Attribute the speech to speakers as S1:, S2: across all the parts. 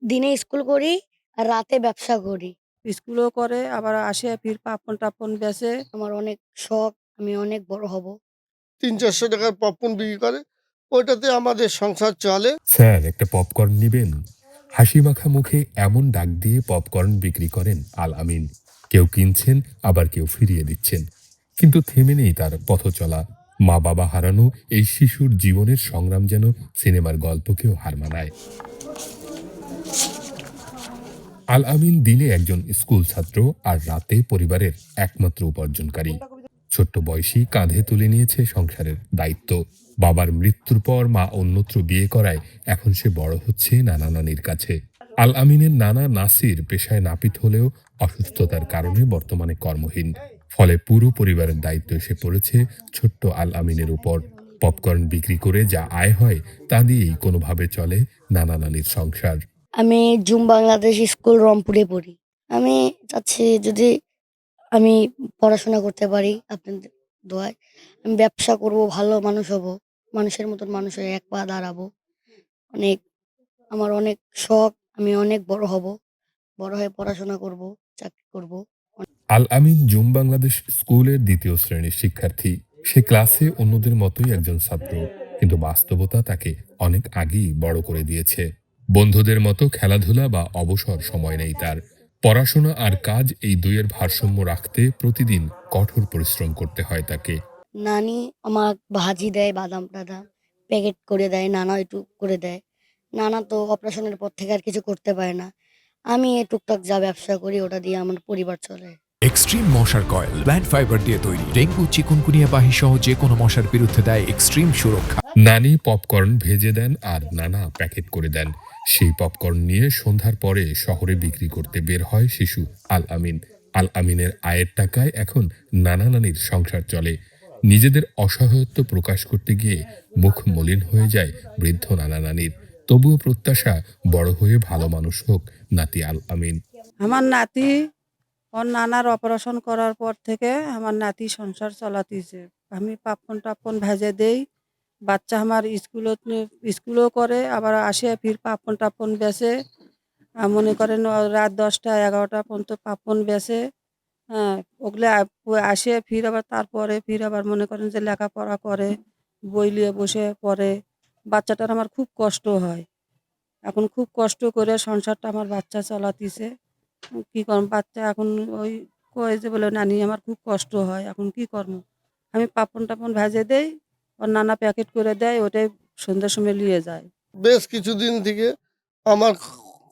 S1: দিনে স্কুল করি আর রাতে ব্যবসা করি।
S2: স্কুলও করে আবার আসে ফির পাপন-টাপন বেচে।
S1: আমার অনেক শখ, আমি অনেক বড় হব।
S3: ৩-৪০০ টাকার পপকর্ন বিক্রি করে। ওইটাতে আমাদের সংসার চলে।
S4: স্যার, একটা পপকর্ন নিবেন? হাসিমাখা মুখে এমন ডাক দিয়ে পপকর্ন বিক্রি করেন আল আমিন। কেউ কিনছেন, আবার কেউ ফিরিয়ে দিচ্ছেন। কিন্তু থেমে নেই তার পথ চলা। মা বাবা হারানো এই শিশুর জীবনের সংগ্রাম যেন সিনেমার গল্পকেও হার মানায়। আল আমিন দিনে একজন স্কুল ছাত্র আর রাতে পরিবারের একমাত্র উপার্জনকারী। ছোট্ট বয়সী কাঁধে তুলে নিয়েছে সংসারের দায়িত্ব। বাবার মৃত্যুর পর মা অন্যত্র বিয়ে করায় এখন সে বড় হচ্ছে নানা নানির কাছে। আল আমিনের নানা নাসির পেশায় নাপিত হলেও অসুস্থতার কারণে বর্তমানে কর্মহীন। ফলে পুরো পরিবারের দায়িত্ব এসে পড়েছে ছোট্ট আল আমিনের উপর। পপকর্ন বিক্রি করে যা আয় হয় তা দিয়েই কোনোভাবে চলে নানা নানির সংসার।
S1: আমি জুম বাংলাদেশ স্কুল রংপুরে পড়ি। আমি চাচ্ছি যদি আমি পড়াশোনা করতে পারি আপনাদের দোয়ায়। আমি ব্যবসা করব, ভালো মানুষ হব। মানুষের মতন মানুষ হয়ে এক পা দাঁড়াবো। অনেক আমার অনেক শখ, আমি অনেক বড় হব। বড় হয়ে পড়াশোনা করব, চাকরি করব।
S4: আল আমিন জুম বাংলাদেশ স্কুলের ২য় শ্রেণীর শিক্ষার্থী। সে ক্লাসে অন্যদের মতোই একজন ছাত্র, কিন্তু বাস্তবতা তাকে অনেক আগেই বড় করে দিয়েছে। বন্ধুদের মতো খেলাধুলা বা অবসর সময় নেই তার। পড়াশোনা আর কাজ, এই দুইয়ের ভারসাম্য রাখতে প্রতিদিন কঠোর পরিশ্রম করতে হয় তাকে।
S1: নানি আমার ভাজি দেয়, বাদাম-টাদাম প্যাকেট করে দেয়, নানা একটু করে দেয়। নানা তো অপারেশনের পর থেকে আর কিছু করতে পারে না। আমি এই টুকটাক যা ব্যবসা করি ওটা দিয়ে আমার পরিবার চলে।
S5: এক্সট্রিম মশার কয়েল প্ল্যান্ট ফাইবার দিয়ে তৈরি। ডেঙ্গু, চিকুনগুনিয়া বাহি সহ যে কোনো মশার বিরুদ্ধে দেয় এক্সট্রিম সুরক্ষা।
S4: নানি পপকর্ন ভেজে দেন আর নানা প্যাকেট করে দেন। সেই পপকর্ন নিয়ে সন্ধ্যার পরে শহরে বিক্রি করতে বের হয় শিশু আল আমিন। আল আমিনের আয়ের টাকায় এখন নানা নানির সংসার চলে। নিজেদের অসহায়ত্ব প্রকাশ করতে গিয়ে মুখ মলিন হয়ে যায় বৃদ্ধ নানা নানির। তবুও প্রত্যাশা, বড় হয়ে ভালো মানুষ হোক নাতি আল আমিন।
S2: আমার নাতি ওর নানার অপারেশন করার পর থেকে আমার নাতি সংসার চালাতিছে। আমি পাপন-টাপন ভেজে দেই। বাচ্চা আমার স্কুলও করে আবার আসে ফির পাপন-টাপন বেচে। মনে করেন রাত ১০টা-১১টা পর্যন্ত পাপন বেচে। হ্যাঁ, ওগুলো আসে ফির আবার তারপরে ফির আবার মনে করেন যে লেখাপড়া করে, বই নিয়ে বসে পড়ে। বাচ্চাটার আমার খুব কষ্ট হয়। এখন খুব কষ্ট করে সংসারটা আমার বাচ্চা চালাতিছে। কি করব, বাচ্চা এখন ওই কয় যে বলে, "নানি আমার খুব কষ্ট হয়, এখন কি করব?" আমি পাপন-টাপন ভেজে দেই, ওর নানা প্যাকেট করে দেয়, ওটাই সন্ধ্যার সময় নিয়ে যায়।
S3: বেশ কিছুদিন থেকে আমার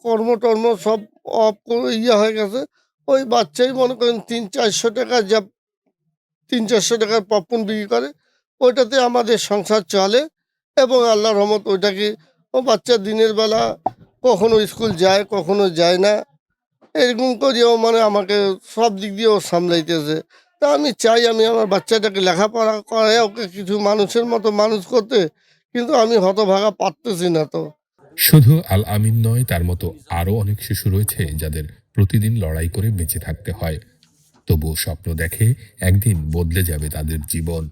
S3: কর্ম-টর্ম সব অফ করে হয়ে গেছে। ওই বাচ্চাই মনে করেন ৩-৪০০ টাকা যা ৩-৪০০ টাকার পপকর্ন বিক্রি করে। ওইটাতে আমাদের সংসার চলে এবং আল্লাহর রহমত ওইটাকে ও বাচ্চা দিনের বেলা কখনো স্কুল যায়, কখনো যায় না। এরকম করেও মানে আমাকে সব দিক দিয়ে ও সামলাইতেছে। তা আমি চাই আমি আমার বাচ্চাটাকে লেখাপড়া করায় ওকে কিছু মানুষের মতো মানুষ করতে, কিন্তু আমি হতভাগা পারতেছি না তো।
S4: শুধু আল আমিন নয়, তার মতো আরও অনেক শিশু রয়েছে যাদের প্রতিদিন লড়াই করে বেঁচে থাকতে হয়। তবুও স্বপ্ন দেখে একদিন বদলে যাবে তাদের জীবন।